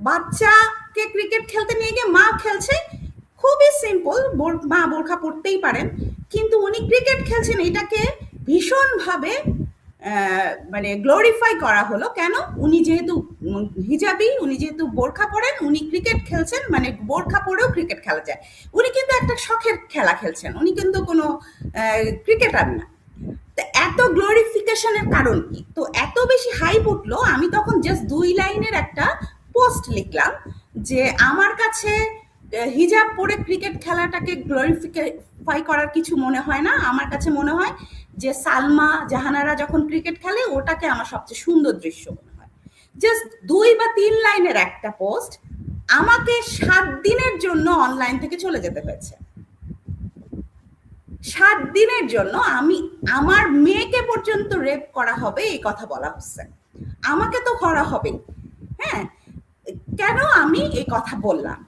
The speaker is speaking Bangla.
বাচ্চাকে ক্রিকেট খেলতে নিয়ে গিয়ে মা খেলছে, খুবই সিম্পল, মা বোরখা পরতেই পারেন, কিন্তু উনি ক্রিকেট খেলছেন, এটাকে ভীষণভাবে মানে গ্লোরিফাই করা হলো। কেন? উনি যেহেতু হিজাবি, উনি যেহেতু বোরখা পরেন, উনি ক্রিকেট খেলছেন, মানে বোরখা পরেও ক্রিকেট খেলা যায়। উনি কিন্তু একটা শখের খেলা খেলছেন, উনি কিন্তু কোনো ক্রিকেটার না। তো এত গ্লোরিফিকেশনের কারণ কি? তো এত বেশি হাইপ উঠলো, আমি তখন জাস্ট 2 লাইনের একটা পোস্ট লিখলাম যে আমার কাছে হিজাব পরে ক্রিকেট খেলাটাকে গ্লোরিফাই করার কিছু মনে হয় না। আমার কাছে মনে হয় যে সালমা জাহানারা যখন ক্রিকেট খেলে, ওটাকে আমার সবচেয়ে সুন্দর দৃশ্য মনে হয়। জাস্ট 2 বা 3 লাইনের একটা পোস্ট, আমাকে 7 দিনের জন্য অনলাইন থেকে চলে যেতে হয়েছে। 7 দিনের জন্য আমার মেয়েকে পর্যন্ত রেপ করা হবে এই কথা বলা হচ্ছে। আমাকে তো করা হবেই। হ্যাঁ? কেন আমি এই কথা বললাম?